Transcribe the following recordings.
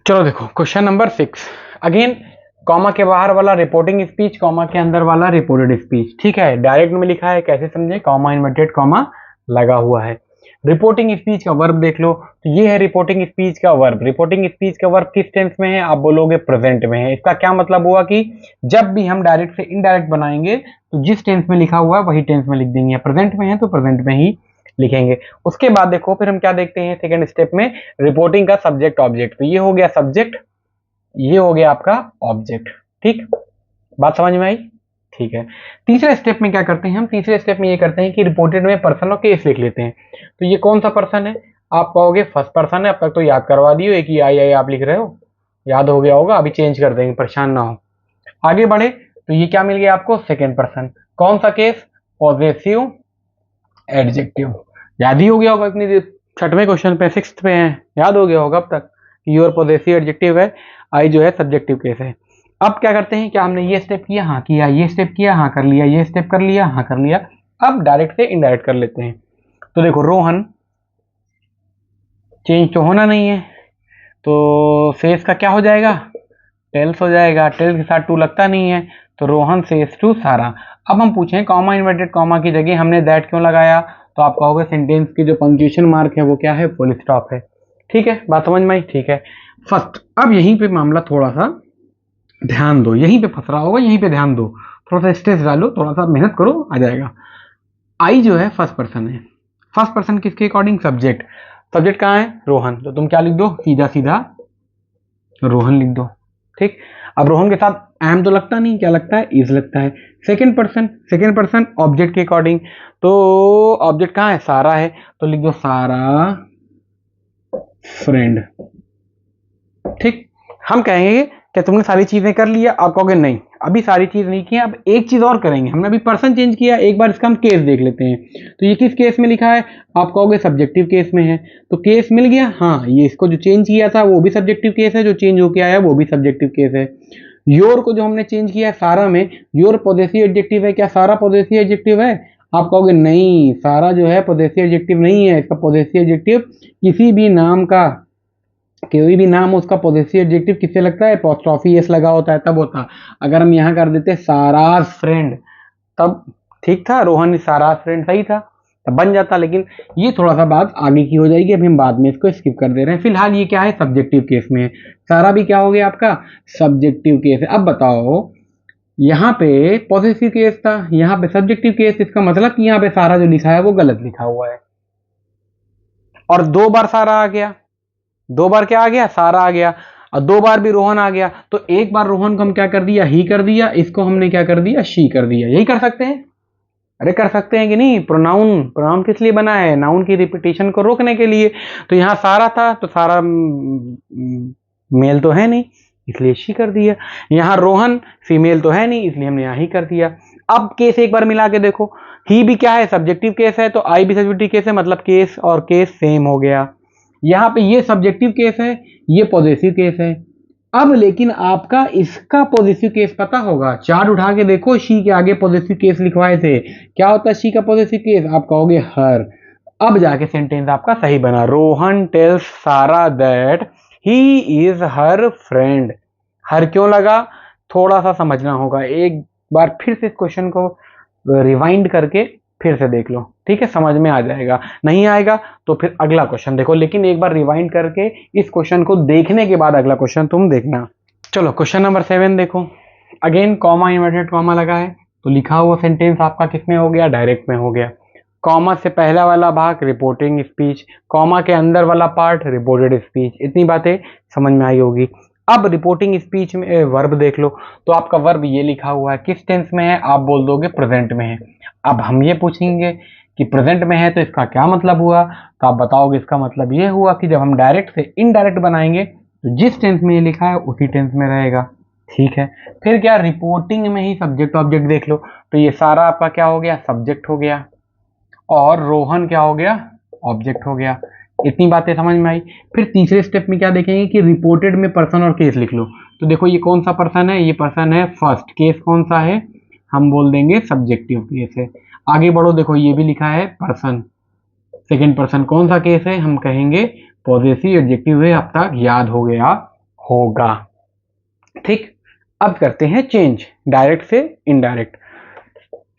चलो देखो question number 6। Again comma के बाहर वाला रिपोर्टिंग स्पीच, कॉमा के अंदर वाला रिपोर्टेड स्पीच। ठीक है, डायरेक्ट में लिखा है, कैसे समझे, कॉमा इन्वर्टेड कॉमा लगा हुआ है। रिपोर्टिंग स्पीच का वर्ब देख लो, तो ये है रिपोर्टिंग स्पीच का वर्ब। रिपोर्टिंग स्पीच का वर्ब किस टेंस में है, आप बोलोगे प्रेजेंट में है। इसका क्या मतलब हुआ कि जब भी हम डायरेक्ट से इनडायरेक्ट बनाएंगे तो जिस टेंस में लिखा हुआ है वही टेंस में लिख देंगे। प्रेजेंट में है तो प्रेजेंट में ही लिखेंगे। उसके बाद देखो फिर हम क्या देखते हैं सेकेंड स्टेप में, रिपोर्टिंग का सब्जेक्ट ऑब्जेक्ट। तो ये हो गया सब्जेक्ट, ये हो गया आपका ऑब्जेक्ट। ठीक, बात समझ में आई? ठीक है। तीसरे स्टेप में क्या करते हैं हम, तीसरे स्टेप में ये करते हैं कि रिपोर्टेड में पर्सन और केस लिख लेते हैं। तो ये कौन सा पर्सन है, आप कहोगे फर्स्ट पर्सन है। अब तक तो याद करवा दियो, एक ही आई आप लिख रहे हो, याद हो गया होगा, अभी चेंज कर देंगे, परेशान ना हो। आगे बढ़े तो ये क्या मिल गया आपको, सेकेंड पर्सन। कौन सा केस, पॉजेसिव एडजेक्टिव। याद ही हो गया होगा, इतनी 6वें क्वेश्चन पे, 6th पे है, याद हो गया होगा अब तक कि योर पॉजेसिव एडजेक्टिव है, आई जो है सब्जेक्टिव केस है। अब क्या करते हैं, क्या हमने ये स्टेप किया, हाँ किया, ये स्टेप किया, हाँ कर लिया, ये स्टेप कर लिया, हाँ कर लिया। अब डायरेक्ट से इनडायरेक्ट कर लेते हैं। तो देखो रोहन, चेंज तो होना नहीं है, तो सेस का क्या हो जाएगा, टेल्स हो जाएगा। टेल्स के साथ टू लगता नहीं है, तो रोहन सेस टू सारा। अब हम पूछें कॉमा इन्वर्टेड कॉमा की जगह हमने दैट क्यों लगाया, तो आप कहोगे सेंटेंस की जो पंक्चुएशन मार्क है वो क्या है, फुल स्टॉप है। ठीक है, बात समझ में आई? ठीक है फर्स्ट। अब यहीं पे मामला थोड़ा सा ध्यान दो, यहीं पे फंस रहा होगा, यहीं पे ध्यान दो, थोड़ा सा स्ट्रेस डालो, थोड़ा सा मेहनत करो, आ जाएगा। आई जो है फर्स्ट पर्सन है। फर्स्ट पर्सन किसके अकॉर्डिंग, सब्जेक्ट। सब्जेक्ट कहाँ है, रोहन, तो तुम क्या लिख दो, सीधा सीधा रोहन लिख दो। ठीक, अब रोहन के साथ एम तो लगता नहीं, क्या लगता है, इज लगता है। Second person, second person object के अकॉर्डिंग, तो ऑब्जेक्ट कहाँ है, सारा है, तो लिख दो सारा फ्रेंड। ठीक, हम कहेंगे क्या तुमने सारी चीजें कर लिया, आप कहोगे नहीं अभी सारी चीज नहीं की, अब एक चीज और करेंगे, हमने अभी पर्सन चेंज किया, एक बार इसका हम केस देख लेते हैं। तो ये किस केस में लिखा है, आप कहोगे सब्जेक्टिव केस में है, तो केस मिल गया। हाँ, ये इसको जो चेंज किया था वो भी सब्जेक्टिव केस है, जो चेंज होके आया वो भी सब्जेक्टिव केस है। योर को जो हमने चेंज किया है सारा में, योर पॉजेसिव एडजेक्टिव है, क्या सारा पॉजेसिव एडजेक्टिव है, आप कहोगे नहीं, सारा जो है पॉजेसिव एडजेक्टिव नहीं है। इसका पॉजेसिव एडजेक्टिव किसी भी नाम का, कोई भी नाम उसका पॉजेसिव एडजेक्टिव किससे लगता है, अपोस्ट्रोफी एस लगा होता है तब होता। अगर हम यहाँ कर देते साराज फ्रेंड, तब ठीक था, रोहन साराज फ्रेंड सही था, तब बन जाता। लेकिन ये थोड़ा सा बात आगे की हो जाएगी, अभी हम बाद में इसको स्किप कर दे रहे हैं। फिलहाल ये क्या है, सब्जेक्टिव केस में है। सारा भी क्या हो गया आपका, सब्जेक्टिव केस है। अब बताओ, यहाँ पे पॉजेसिव केस था, यहाँ पे सब्जेक्टिव केस, इसका मतलब कि यहाँ पे सारा जो लिखा है वो गलत लिखा हुआ है। और 2 बार सारा आ गया, 2 बार क्या आ गया, सारा आ गया, और 2 बार भी रोहन आ गया। तो एक बार रोहन को हम क्या कर दिया, ही कर दिया, इसको हमने क्या कर दिया, शी कर दिया। यही कर सकते हैं, अरे कर सकते हैं कि नहीं। प्रोनाउन, प्रोनाउन किस लिए बना है, नाउन की रिपीटेशन को रोकने के लिए। तो यहाँ सारा था तो सारा मेल तो है नहीं, इसलिए शी कर दिया। यहाँ रोहन फीमेल तो है नहीं, इसलिए हमने यहाँ ही कर दिया। अब केस एक बार मिला के देखो, ही भी क्या है, सब्जेक्टिव केस है, तो आई भी सब्जेक्टिव केस है, मतलब केस और केस सेम हो गया। यहाँ पे ये सब्जेक्टिव केस है, ये पॉजिटिव केस है। अब लेकिन आपका इसका पॉजिटिव केस पता होगा, चार्ट उठा के देखो, शी के आगे पॉजिटिव केस लिखवाए थे, क्या होता है शी का पॉजिटिव केस, आप कहोगे हर। अब जाके सेंटेंस आपका सही बना, Rohan tells Sara that he is her friend. Her क्यों लगा, थोड़ा सा समझना होगा, एक बार फिर से इस क्वेश्चन को रिवाइंड करके फिर से देख लो, ठीक है, समझ में आ जाएगा। नहीं आएगा तो फिर अगला क्वेश्चन देखो, लेकिन एक बार रिवाइंड करके इस क्वेश्चन को देखने के बाद अगला क्वेश्चन तुम देखना। चलो क्वेश्चन नंबर 7 देखो। अगेन कॉमा इन्वर्टेड कॉमा लगा है, तो लिखा हुआ सेंटेंस आपका किसमें हो गया, डायरेक्ट में हो गया। कॉमा से पहला वाला भाग रिपोर्टिंग स्पीच, कॉमा के अंदर वाला पार्ट रिपोर्टेड स्पीच। इतनी बातें समझ में आई होगी। अब रिपोर्टिंग स्पीच में वर्ब देख लो, तो आपका वर्ब ये लिखा हुआ है, किस टेंस में है, आप बोल दोगे प्रेजेंट में है। अब हम ये पूछेंगे कि प्रेजेंट में है तो इसका क्या मतलब हुआ, तो आप बताओगे इसका मतलब ये हुआ कि जब हम डायरेक्ट से इनडायरेक्ट बनाएंगे तो जिस टेंस में ये लिखा है उसी टेंस में रहेगा। ठीक है, फिर क्या, रिपोर्टिंग में ही सब्जेक्ट ऑब्जेक्ट देख लो, तो ये सारा आपका क्या हो गया, सब्जेक्ट हो गया, और रोहन क्या हो गया, ऑब्जेक्ट हो गया। इतनी बातें समझ में आई। फिर तीसरे स्टेप में क्या देखेंगे कि रिपोर्टेड में पर्सन और केस लिख लो। तो देखो ये कौन सा पर्सन है, ये पर्सन है फर्स्ट, केस कौन सा है, हम बोल देंगे सब्जेक्टिव केस है। आगे बढ़ो, देखो ये भी लिखा है पर्सन, सेकेंड पर्सन कौन सा केस है, हम कहेंगे पॉजेसिव एडजेक्टिव है। अब तक याद हो गया होगा। ठीक, अब करते हैं चेंज डायरेक्ट से इनडायरेक्ट।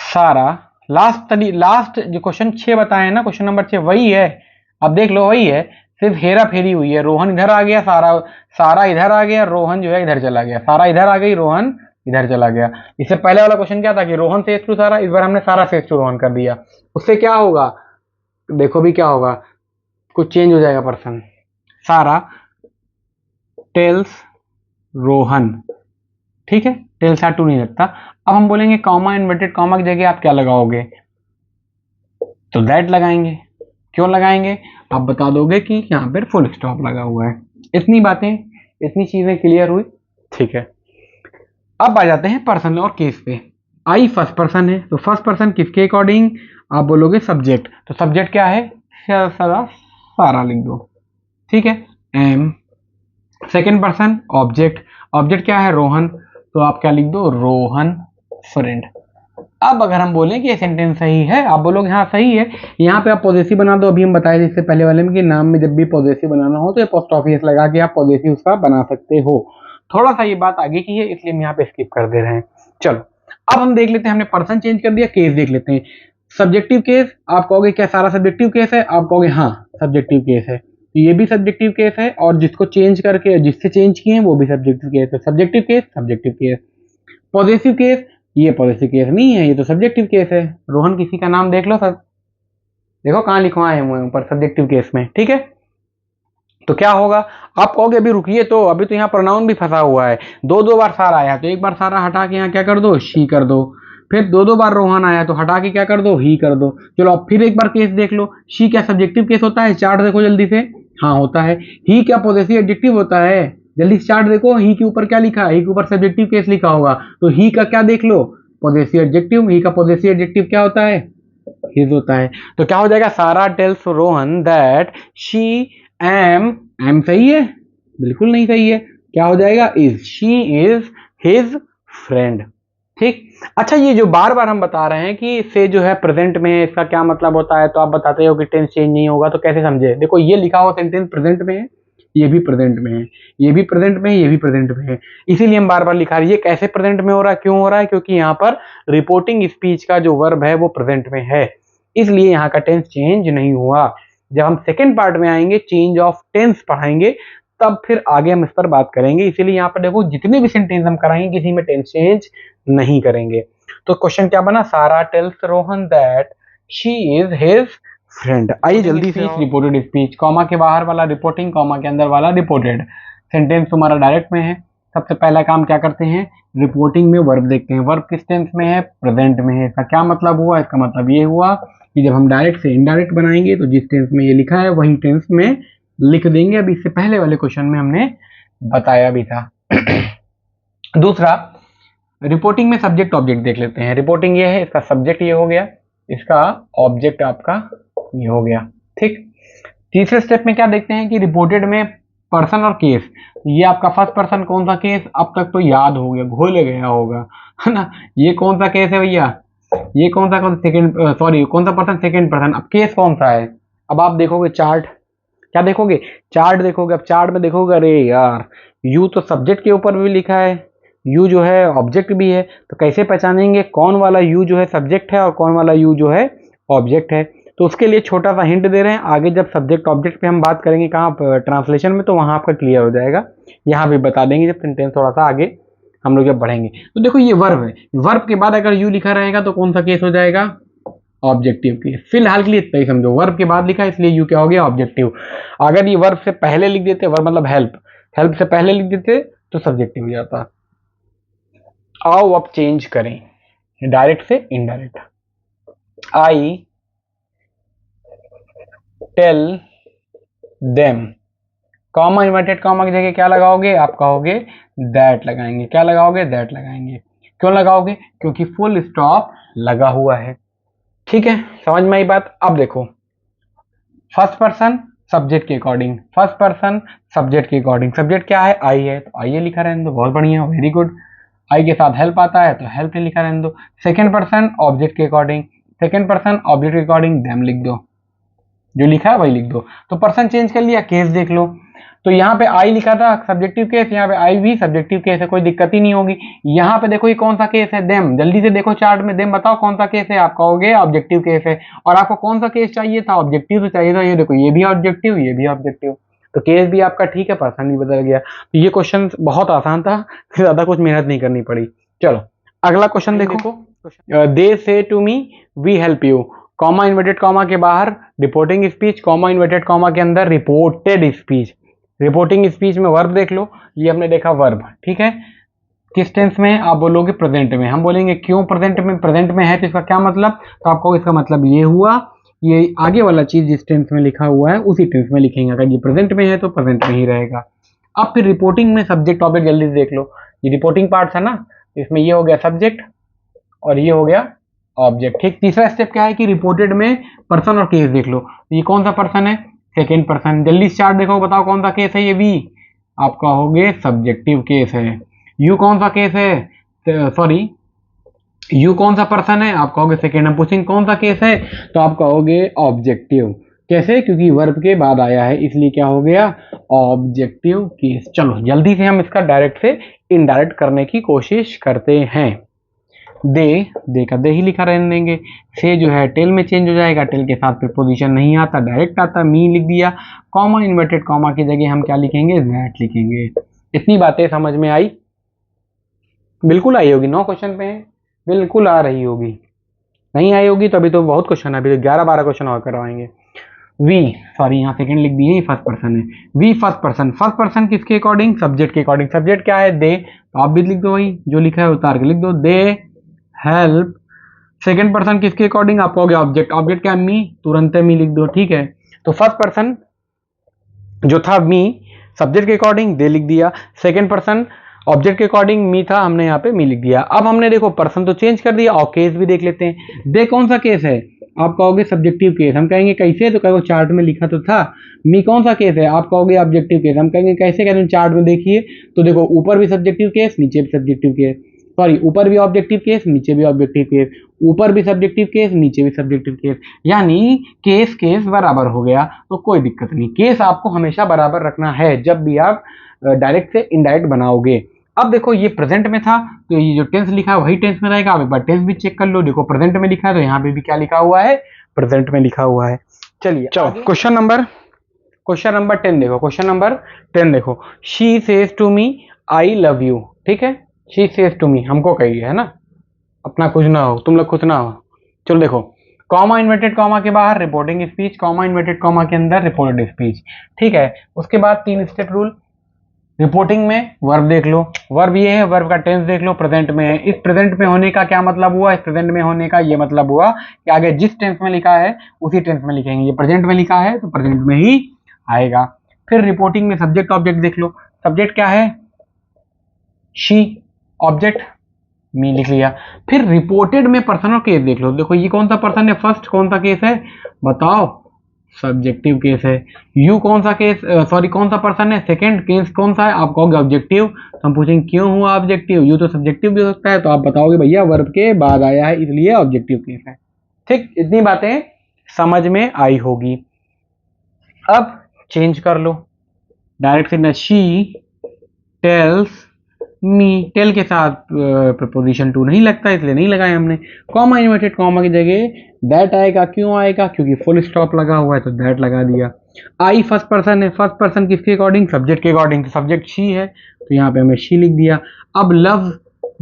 सारा लास्ट जो क्वेश्चन 6 बताए ना, क्वेश्चन नंबर 6 वही है। अब देख लो वही है, सिर्फ हेरा फेरी हुई है। रोहन इधर आ गया, सारा इधर आ गया, रोहन जो है इधर चला गया। सारा इधर आ गई, रोहन इधर चला गया। इससे पहले वाला क्वेश्चन क्या था कि रोहन से थ्रू सारा, इस बार हमने सारा से थ्रू रोहन कर दिया। उससे क्या होगा, देखो भी क्या होगा, कुछ चेंज हो जाएगा पर्सन। सारा टेल्स रोहन, ठीक है, टेल्स आर टू नहीं लगता। अब हम बोलेंगे कॉमा, इन्वर्टेड कॉमा की जगह आप क्या लगाओगे, तो दैट लगाएंगे। क्यों लगाएंगे, आप बता दोगे कि यहाँ पर फुल स्टॉप लगा हुआ है। इतनी बातें, इतनी चीजें क्लियर हुई, ठीक है। अब आ जाते हैं पर्सन और केस पे। आई फर्स्ट पर्सन है, तो फर्स्ट पर्सन किसके अकॉर्डिंग, आप बोलोगे सब्जेक्ट। तो सब्जेक्ट क्या है, सारा लिख दो, ठीक है। एम सेकेंड पर्सन ऑब्जेक्ट, ऑब्जेक्ट क्या है रोहन, तो आप क्या लिख दो, रोहन फ्रेंड। अब अगर हम बोलें कि ये सेंटेंस सही है, आप बोलोगे हाँ सही है, यहाँ पे आप पॉजेसिव बना दो। अभी हम बताए थे इससे पहले वाले में कि नाम में जब भी पॉजेसिव बनाना हो तो एपोस्ट्रोफी लगा के आप पॉजेसिव उसका बना सकते हो। थोड़ा सा ये बात आगे की है, इसलिए हम यहाँ पे स्किप कर दे रहे हैं। चलो अब हम देख लेते हैं, हमने पर्सन चेंज कर दिया, केस देख लेते हैं। सब्जेक्टिव केस, आप कहोगे क्या सारा सब्जेक्टिव केस है, आप कहोगे हाँ सब्जेक्टिव केस है, तो ये भी सब्जेक्टिव केस है, और जिसको चेंज करके जिससे चेंज किए हैं वो भी सब्जेक्टिव केस है। Subjective case, subjective case. Possessive case, ये पॉजेसिव केस नहीं है, ये तो सब्जेक्टिव केस है। रोहन किसी का नाम देख लो सर, देखो कहाँ लिखवाए हैं ऊपर सब्जेक्टिव केस में, ठीक है। तो क्या होगा, आप कहोगे अभी रुकिए, तो अभी तो यहाँ प्रोनाउन भी फंसा हुआ है। दो बार सारा आया, तो एक बार सारा हटा के यहाँ क्या कर दो, शी कर दो। फिर दो बार रोहन आया, तो हटा के क्या कर दो, ही कर दो। चलो अब फिर एक बार केस देख लो, शी क्या सब्जेक्टिव केस होता है, चार्ट देखो जल्दी से, हाँ होता है। ही क्या पॉजेसिव एडजेक्टिव होता है, जल्दी से चार्ट देखो, ही के ऊपर क्या लिखा है, ही के ऊपर सब्जेक्टिव केस लिखा होगा, तो ही का क्या देख लो, पॉजेसिव एडजेक्टिव। ही का पॉजेसिव एडजेक्टिव क्या होता है, हिज होता है। तो क्या हो जाएगा, Sara tells Rohan that she am सही है, बिल्कुल नहीं सही है, क्या हो जाएगा, is, she is his friend. ठीक, अच्छा ये जो बार बार हम बता रहे हैं कि इससे जो है प्रेजेंट में है, इसका क्या मतलब होता है, तो आप बताते हो कि टेंस चेंज नहीं होगा, तो कैसे समझे, देखो ये लिखा हुआ सेंटेंस प्रेजेंट में है, ये भी प्रेजेंट में है, ये भी प्रेजेंट में है, ये भी प्रेजेंट में है, इसीलिए हम बार बार लिखा रहे हैं। ये कैसे प्रेजेंट में हो रहा है, क्यों हो रहा है, क्योंकि यहाँ पर रिपोर्टिंग स्पीच का जो वर्ब है वो प्रेजेंट में है, इसलिए यहाँ का टेंस चेंज नहीं हुआ। जब हम सेकेंड पार्ट में आएंगे, चेंज ऑफ टेंस पढ़ाएंगे, तब फिर आगे हम इस पर बात करेंगे। इसीलिए यहाँ पर देखो जितने भी सेंटेंस हम कराएंगे किसी में टेंस चेंज नहीं करेंगे। तो क्वेश्चन क्या बना, Sara tells Rohan that she is his friend. आइए जल्दी से रिपोर्टेड स्पीच, कॉमा के बाहर वाला रिपोर्टिंग, कॉमा के अंदर वाला रिपोर्टेड। सेंटेंस तुम्हारा डायरेक्ट में है, सबसे पहला काम क्या करते हैं, रिपोर्टिंग में वर्ब देखते हैं। वर्ब किस टेंस में है, प्रेजेंट में है। इसका क्या मतलब हुआ, इसका मतलब ये हुआ कि जब हम डायरेक्ट से इनडायरेक्ट बनाएंगे तो जिस टेंस में ये लिखा है वही टेंस में लिख देंगे। अभी इससे पहले वाले क्वेश्चन में हमने बताया भी था। दूसरा, रिपोर्टिंग में सब्जेक्ट ऑब्जेक्ट देख लेते हैं। रिपोर्टिंग ये है, इसका सब्जेक्ट ये हो गया, इसका ऑब्जेक्ट आपका ये हो गया, ठीक। तीसरे स्टेप में क्या देखते हैं कि रिपोर्टेड में पर्सन और केस। ये आपका फर्स्ट पर्सन कौन सा केस, अब तक तो याद हो गया, घोल गया होगा, है ना। ये कौन सा केस है भैया, ये कौन सा सेकंड, सॉरी कौन सा पर्सन, सेकंड पर्सन। अब केस कौन सा है, अब आप देखोगे चार्ट, क्या देखोगे, चार्ट देखोगे। अब चार्ट में देखोगे, अरे यार यू तो सब्जेक्ट के ऊपर भी लिखा है, यू जो है ऑब्जेक्ट भी है, तो कैसे पहचानेंगे कौन वाला यू जो है सब्जेक्ट है और कौन वाला यू जो है ऑब्जेक्ट है। तो उसके लिए छोटा सा हिंट दे रहे हैं, आगे जब सब्जेक्ट ऑब्जेक्ट पे हम बात करेंगे कहाँ ट्रांसलेशन में, तो वहाँ आपका क्लियर हो जाएगा। यहाँ भी बता देंगे जब सेंटेंस थोड़ा सा आगे हम लोग जब बढ़ेंगे। तो देखो ये वर्ब है, वर्ब के बाद अगर यू लिखा रहेगा तो कौन सा केस हो जाएगा, ऑब्जेक्टिव केस। फिलहाल के लिए इतना ही समझो, वर्ब के बाद लिखा है इसलिए यू क्या हो गया, ऑब्जेक्टिव। अगर ये वर्ब से पहले लिख देते, वर्ब मतलब हेल्प, हेल्प से पहले लिख देते तो सब्जेक्टिव हो जाता। आओ अब चेंज करें डायरेक्ट से indirect. I tell them, comma inverted comma की जगह क्या लगाओगे, आप कहोगे दैट लगाएंगे। क्या लगाओगे, दैट लगाएंगे। क्यों लगाओगे, क्योंकि फुल स्टॉप लगा हुआ है, ठीक है। समझ में आई बात। अब देखो फर्स्ट पर्सन सब्जेक्ट के अकॉर्डिंग, फर्स्ट पर्सन सब्जेक्ट के अकॉर्डिंग, सब्जेक्ट क्या है, आई है, तो आई लिखा रहने दो, बहुत बढ़िया, वेरी गुड। आई के साथ हेल्प आता है तो हेल्प लिखा रहने दो। सेकेंड पर्सन ऑब्जेक्ट के अकॉर्डिंग, सेकेंड पर्सन ऑब्जेक्ट के अकॉर्डिंग देम लिख दो, जो लिखा है वही लिख दो। तो पर्सन चेंज कर लिया, केस देख लो। तो यहाँ पे आई लिखा था सब्जेक्टिव केस, यहाँ पे आई भी सब्जेक्टिव केस है, कोई दिक्कत ही नहीं होगी। यहाँ पे देखो ये कौन सा केस है, देम, जल्दी से देखो चार्ट में, देम बताओ कौन सा केस है, आप कहोगे ऑब्जेक्टिव केस है। और आपको कौन सा केस चाहिए था, ऑब्जेक्टिव तो चाहिए था, ये देखो ये भी ऑब्जेक्टिव, ये भी ऑब्जेक्टिव, तो केस भी आपका ठीक है, पर्सन भी बदल गया। तो ये क्वेश्चन बहुत आसान था, ज्यादा कुछ मेहनत नहीं करनी पड़ी। चलो अगला क्वेश्चन देखो, they say to me we help you, comma inverted comma के बाहर reporting speech, comma inverted comma के अंदर रिपोर्टेड स्पीच। रिपोर्टिंग स्पीच में वर्ब देख लो, ये हमने देखा वर्ब, ठीक है, किस टेंस में, आप बोलोगे प्रेजेंट में। हम बोलेंगे क्यों प्रेजेंट में, प्रेजेंट में है तो इसका क्या मतलब, तो आपको इसका मतलब ये हुआ, ये आगे वाला चीज जिस टेंस में लिखा हुआ है उसी टेंस में लिखेंगे, अगर ये प्रेजेंट में है तो प्रेजेंट में ही रहेगा। अब फिर रिपोर्टिंग में सब्जेक्ट ऑब्जेक्ट जल्दी से देख लो, ये रिपोर्टिंग पार्ट है ना, इसमें ये हो गया सब्जेक्ट और ये हो गया ऑब्जेक्ट, ठीक। तीसरा स्टेप क्या है कि रिपोर्टेड में पर्सन और केस देख लो, ये कौन सा पर्सन है, सेकेंड पर्सन। जल्दी से चार्ट देखो, बताओ कौन सा केस है, ये वी आपका हो गया सब्जेक्टिव केस है। यू कौन सा केस है, सॉरी यू कौन सा पर्सन है, आप कहोगे सेकेंड। हम पूछेंगे कौन सा केस है, तो आप कहोगे ऑब्जेक्टिव। कैसे, क्योंकि वर्ब के बाद आया है इसलिए क्या हो गया, ऑब्जेक्टिव केस। चलो जल्दी से हम इसका डायरेक्ट से इनडायरेक्ट करने की कोशिश करते हैं। दे का दे ही लिखा रहने देंगे, से जो है टेल में चेंज हो जाएगा, टेल के साथ प्रीपोजिशन नहीं आता, डायरेक्ट आता, मी लिख दिया। कॉमा इन्वर्टेड कॉमा की जगह हम क्या लिखेंगे, दैट लिखेंगे। इतनी बातें समझ में आई, बिल्कुल आई होगी, 9 क्वेश्चन पे है, बिल्कुल आ रही होगी। नहीं आई होगी तो अभी तो बहुत क्वेश्चन है, अभी तो 11-12 क्वेश्चन और करवाएंगे। वी, सॉरी यहाँ सेकंड लिख दिए, ये फर्स्ट पर्सन है। We first person, first person किसके अकॉर्डिंग, सब्जेक्ट के अकॉर्डिंग। सब्जेक्ट क्या है, दे, तो आप भी लिख दो वही जो लिखा है उतार के लिख दो, दे हेल्प। सेकंड पर्सन किसके अकॉर्डिंग, आप कहोगे ऑब्जेक्ट, ऑब्जेक्ट क्या है, मी, तुरंत मी लिख दो, ठीक है। तो फर्स्ट पर्सन जो था मी, सब्जेक्ट के अकॉर्डिंग दे लिख दिया, सेकंड पर्सन ऑब्जेक्ट के अकॉर्डिंग मी था, हमने यहाँ पे मी लिख दिया। अब हमने देखो पर्सन तो चेंज कर दिया और केस भी देख लेते हैं। दे कौन सा केस है, आप कहोगे सब्जेक्टिव केस। हम कहेंगे कैसे, तो कहोगे चार्ट में लिखा तो था। मी कौन सा केस है, आप कहोगे ऑब्जेक्टिव केस। हम कहेंगे कैसे, कहते हैं चार्ट में देखिए, तो देखो ऊपर भी सब्जेक्टिव केस, नीचे भी सब्जेक्टिव केस, सॉरी ऊपर भी ऑब्जेक्टिव केस, नीचे भी ऑब्जेक्टिव केस, ऊपर भी सब्जेक्टिव केस, नीचे भी सब्जेक्टिव केस, यानी केस केस बराबर हो गया, तो कोई दिक्कत नहीं। केस आपको हमेशा बराबर रखना है जब भी आप डायरेक्ट से इनडायरेक्ट बनाओगे। अब देखो ये प्रेजेंट में था तो ये जो टेंस लिखा है वही टेंस में रहेगा। आप एक बार टेंस भी चेक कर लो, देखो प्रेजेंट में लिखा है तो यहाँ पे भी क्या लिखा हुआ है, प्रेजेंट में लिखा हुआ है। चलिए चलो क्वेश्चन नंबर 10 देखो, क्वेश्चन नंबर 10 देखो, she says to me I love you, ठीक है, शी सेज टू मी, हमको कही है ना, अपना कुछ ना हो, तुम लोग खुश ना हो। चलो देखो, कॉमा इन्वर्टेड कॉमा के बाहर reporting speech, comma inverted comma के अंदर रिपोर्टेड स्पीच, ठीक है। उसके बाद 3 स्टेप रूल। रिपोर्टिंग में वर्ब देख लो, वर्ब ये है, वर्ब का टेंस देख लो, प्रेजेंट में है। इस प्रेजेंट में होने का क्या मतलब हुआ, इस प्रेजेंट में होने का ये मतलब हुआ कि आगे जिस टेंस में लिखा है उसी टेंस में लिखेंगे। ये प्रेजेंट में लिखा है तो प्रेजेंट में ही आएगा। फिर रिपोर्टिंग में सब्जेक्ट ऑब्जेक्ट देख लो, सब्जेक्ट क्या है, शी, ऑब्जेक्ट मी लिख लिया। फिर रिपोर्टेड में पर्सन और केस देख लो, देखो ये कौन सा पर्सन है, फर्स्ट कौन सा केस है, बताओ, सब्जेक्टिव केस है। यू कौन सा केस, सॉरी कौन सा पर्सन है, सेकंड। केस कौन सा है, आप कहोगे ऑब्जेक्टिव, तो हम पूछेंगे क्यों हुआ ऑब्जेक्टिव, यू तो सब्जेक्टिव भी हो सकता है, तो आप बताओगे भैया वर्ब के बाद आया है इसलिए ऑब्जेक्टिव केस है, ठीक। इतनी बातें समझ में आई होगी। अब चेंज कर लो, डायरेक्ट से, शी टेल्स मी, टेल के साथ प्रपोजिशन टू नहीं लगता इसलिए नहीं लगाया हमने। कॉमा इन्वर्टेड कॉमा की जगह दैट आएगा, क्यों आएगा, क्योंकि फुल स्टॉप लगा हुआ है तो दैट लगा दिया। आई फर्स्ट पर्सन है, फर्स्ट पर्सन किसके अकॉर्डिंग, सब्जेक्ट के अकॉर्डिंग, तो सब्जेक्ट शी है तो यहाँ पे हमें शी लिख दिया। अब लव,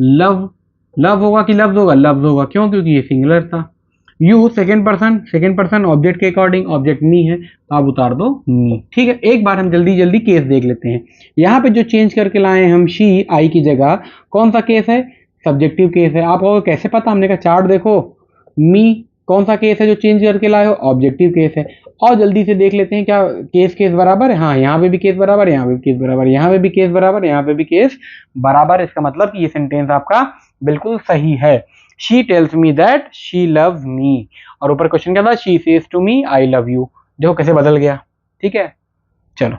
लव, लव होगा कि लव्स होगा, लव्स होगा, क्यों, क्योंकि ये सिंगुलर था। यू सेकेंड पर्सन ऑब्जेक्ट के अकॉर्डिंग, ऑब्जेक्ट मी है तो आप उतार दो मी, ठीक है। एक बार हम जल्दी जल्दी केस देख लेते हैं। यहाँ पे जो चेंज करके लाए हैं हम शी आई की जगह, कौन सा केस है, सब्जेक्टिव केस है। आप कहोगे कैसे पता, हमने कहा चार्ट देखो, मी कौन सा केस है जो चेंज करके लाए हो, ऑब्जेक्टिव केस है। और जल्दी से देख लेते हैं क्या केस केस बराबर है, हाँ यहाँ पे भी केस बराबर, यहाँ पे भी केस बराबर, यहाँ पे भी केस बराबर, यहाँ पे भी केस बराबर। इसका मतलब कि ये सेंटेंस आपका बिल्कुल सही है। She tells me that she loves me, और ऊपर क्वेश्चन क्या था, she says to me I love you, देखो कैसे बदल गया, ठीक है। चलो